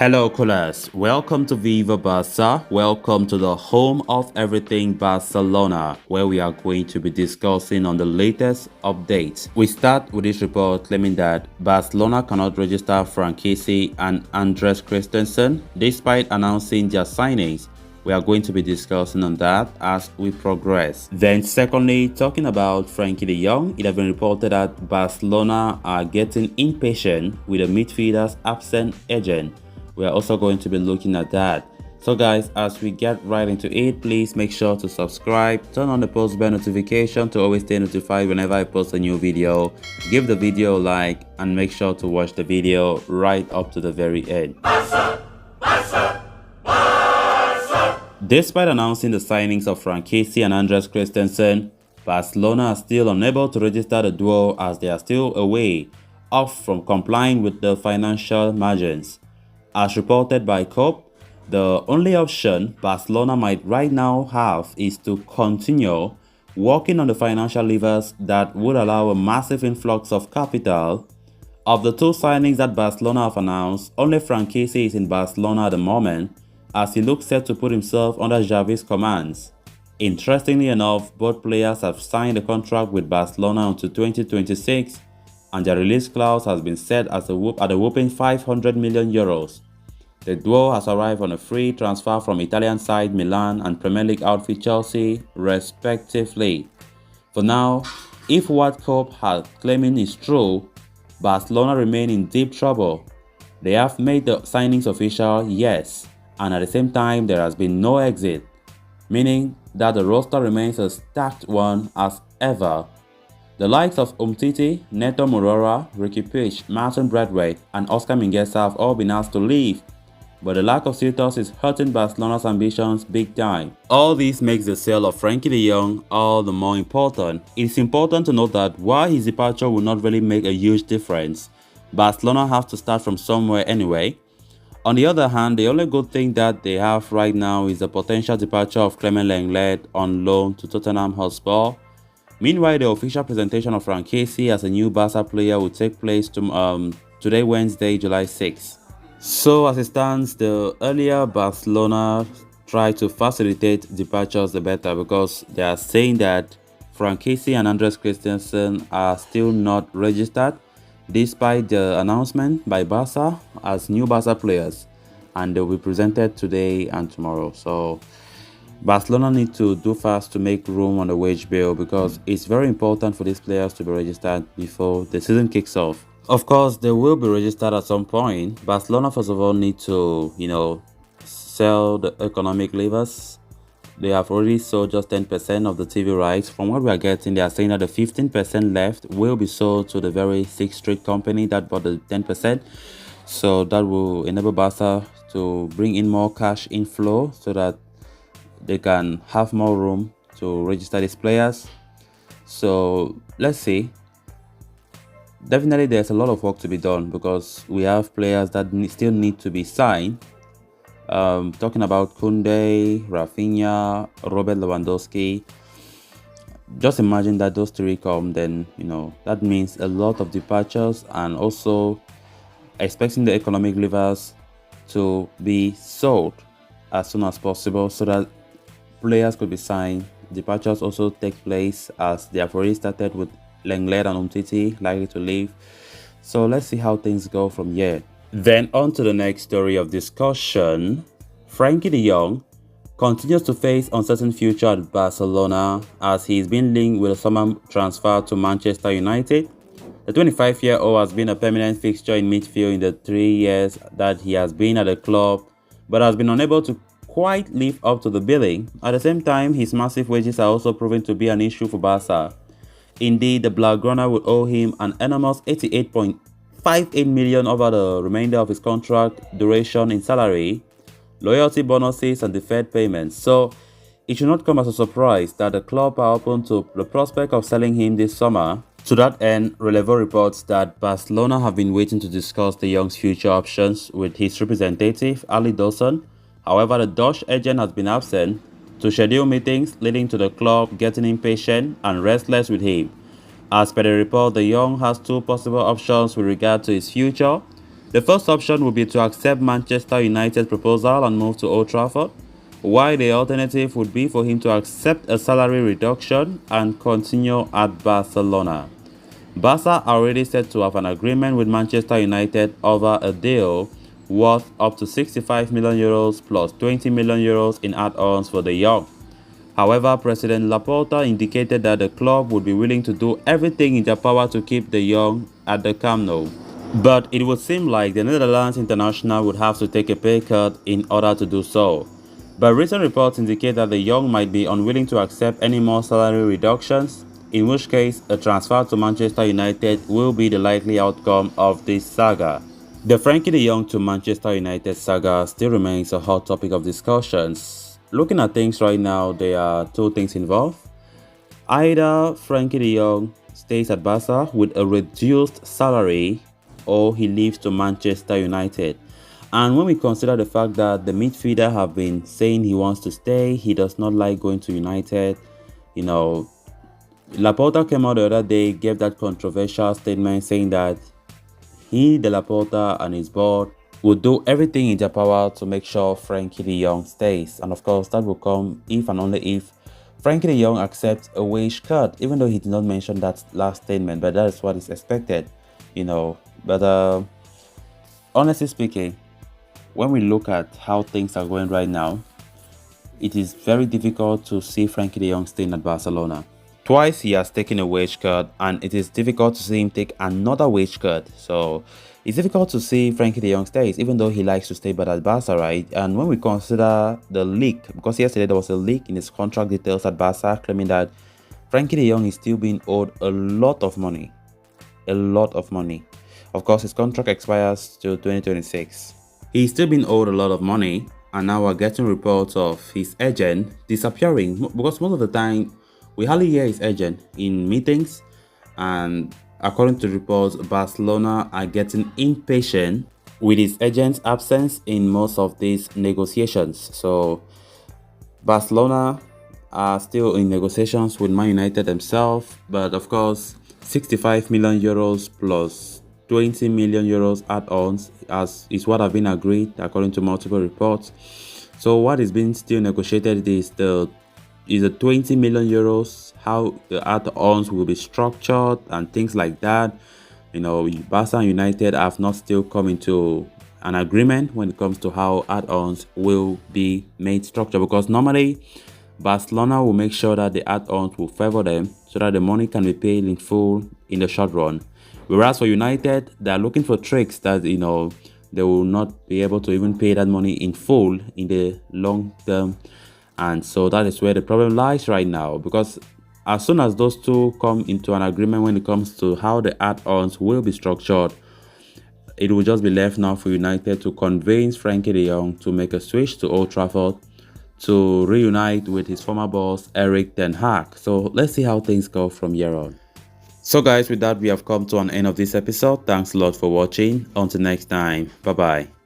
Hello, Colas. Welcome to Viva Barca. Welcome to the home of everything Barcelona, where we are going to be discussing on the latest updates. We start with this report claiming that Barcelona cannot register Franck Kessie and Andres Christensen despite announcing their signings. We are going to be discussing on that as we progress. Then secondly, talking about Frenkie de Jong, it has been reported that Barcelona are getting impatient with the midfielder's absent agent. We are also going to be looking at that. So guys, as we get right into it, please make sure to subscribe, turn on the post bell notification to always stay notified whenever I post a new video. Give the video a like and make sure to watch the video right up to the very end. Despite announcing the signings of Franck Kessie and Andres Christensen, Barcelona are still unable to register the duo as they are still away off from complying with the financial margins. As reported by COP, the only option Barcelona might right now have is to continue working on the financial levers that would allow a massive influx of capital. Of the two signings that Barcelona have announced, only Franck Kessie is in Barcelona at the moment, as he looks set to put himself under Xavi's commands. Interestingly enough, both players have signed a contract with Barcelona until 2026, and their release clause has been set at a whopping 500 million euros. The duo has arrived on a free transfer from Italian side Milan and Premier League outfit Chelsea, respectively. For now, if what COP has claiming is true, Barcelona remain in deep trouble. They have made the signings official, yes, and at the same time there has been no exit, meaning that the roster remains a stacked one as ever. The likes of Umtiti, Neto Moreira, Ricky Puig, Martin Braithwaite and Oscar Mingueza have all been asked to leave, but the lack of suitors is hurting Barcelona's ambitions big time. All this makes the sale of Frenkie de Jong all the more important. It's important to note that while his departure will not really make a huge difference, Barcelona have to start from somewhere anyway. On the other hand, the only good thing that they have right now is the potential departure of Clement Lenglet on loan to Tottenham Hotspur. Meanwhile, the official presentation of Franck Kessie as a new Barca player will take place today, Wednesday, July 6th. So as it stands, the earlier Barcelona tried to facilitate departures, the better, because they are saying that Franck Kessie and Andres Christensen are still not registered, despite the announcement by Barca as new Barca players, and they will be presented today and tomorrow. So Barcelona need to do fast to make room on the wage bill, because it's very important for these players to be registered before the season kicks off. Of course, they will be registered at some point. Barcelona first of all need to, sell the economic levers. They have already sold just 10% of the TV rights. From what we are getting, they are saying that the 15% left will be sold to the very Sixth Street company that bought the 10%. So that will enable Barca to bring in more cash inflow so that they can have more room to register these players. So let's see. Definitely there's a lot of work to be done because we have players that still need to be signed. Talking about Koundé, Rafinha, Robert Lewandowski. Just imagine that those three come, then that means a lot of departures, and also expecting the economic levers to be sold as soon as possible so that players could be signed. Departures also take place as they have already started with Lenglet and Umtiti likely to leave. So let's see how things go from here. Then on to the next story of discussion. Frenkie de Jong continues to face uncertain future at Barcelona as he's been linked with a summer transfer to Manchester United. The 25-year-old has been a permanent fixture in midfield in the 3 years that he has been at the club, but has been unable to quite live up to the billing. At the same time, his massive wages are also proving to be an issue for Barca. Indeed, the Blaugrana would owe him an enormous 88.58 million over the remainder of his contract duration in salary, loyalty bonuses and deferred payments. So it should not come as a surprise that the club are open to the prospect of selling him this summer. To that end, Relevo reports that Barcelona have been waiting to discuss de Jong's future options with his representative, Ali Dawson. However, the Dutch agent has been absent to schedule meetings, leading to the club getting impatient and restless with him. As per the report, de Jong has two possible options with regard to his future. The first option would be to accept Manchester United's proposal and move to Old Trafford, while the alternative would be for him to accept a salary reduction and continue at Barcelona. Barca are already set to have an agreement with Manchester United over a deal worth up to €65 million plus €20 million in add-ons for the young. However, President Laporta indicated that the club would be willing to do everything in their power to keep the young at the Camp Nou. But it would seem like the Netherlands international would have to take a pay cut in order to do so. But recent reports indicate that the young might be unwilling to accept any more salary reductions, in which case a transfer to Manchester United will be the likely outcome of this saga. The Frenkie de Jong to Manchester United saga still remains a hot topic of discussions. Looking at things right now, there are two things involved. Either Frenkie de Jong stays at Barca with a reduced salary, or he leaves to Manchester United. And when we consider the fact that the midfielder have been saying he wants to stay, he does not like going to United, Laporta came out the other day, gave that controversial statement saying that he, the Laporta, and his board would do everything in their power to make sure Frenkie de Jong stays. And of course, that will come if and only if Frenkie de Jong accepts a wage cut, even though he did not mention that last statement, but that is what is expected, But honestly speaking, when we look at how things are going right now, it is very difficult to see Frenkie de Jong staying at Barcelona. Twice he has taken a wage cut, and it is difficult to see him take another wage cut. So it's difficult to see Frenkie de Jong stays, even though he likes to stay but at Barca, right? And when we consider the leak, because yesterday there was a leak in his contract details at Barca claiming that Frenkie de Jong is still being owed a lot of money. A lot of money. Of course, his contract expires till 2026. He's still been owed a lot of money, and now we're getting reports of his agent disappearing, because most of the time we hardly hear his agent in meetings, and according to reports, Barcelona are getting impatient with his agent's absence in most of these negotiations. So Barcelona are still in negotiations with Man United themselves, but of course €65 million plus €20 million add-ons is what have been agreed according to multiple reports. So what is being still negotiated is the €20 million, how the add-ons will be structured and things like that. Barca and United have not still come into an agreement when it comes to how add-ons will be made structured, because normally Barcelona will make sure that the add-ons will favor them so that the money can be paid in full in the short run. Whereas for United, they are looking for tricks that they will not be able to even pay that money in full in the long term. And so that is where the problem lies right now, because as soon as those two come into an agreement when it comes to how the add-ons will be structured, it will just be left now for United to convince Frenkie de Jong to make a switch to Old Trafford to reunite with his former boss Erik ten Hag. So let's see how things go from here on. So guys, with that, we have come to an end of this episode. Thanks a lot for watching. Until next time, bye bye.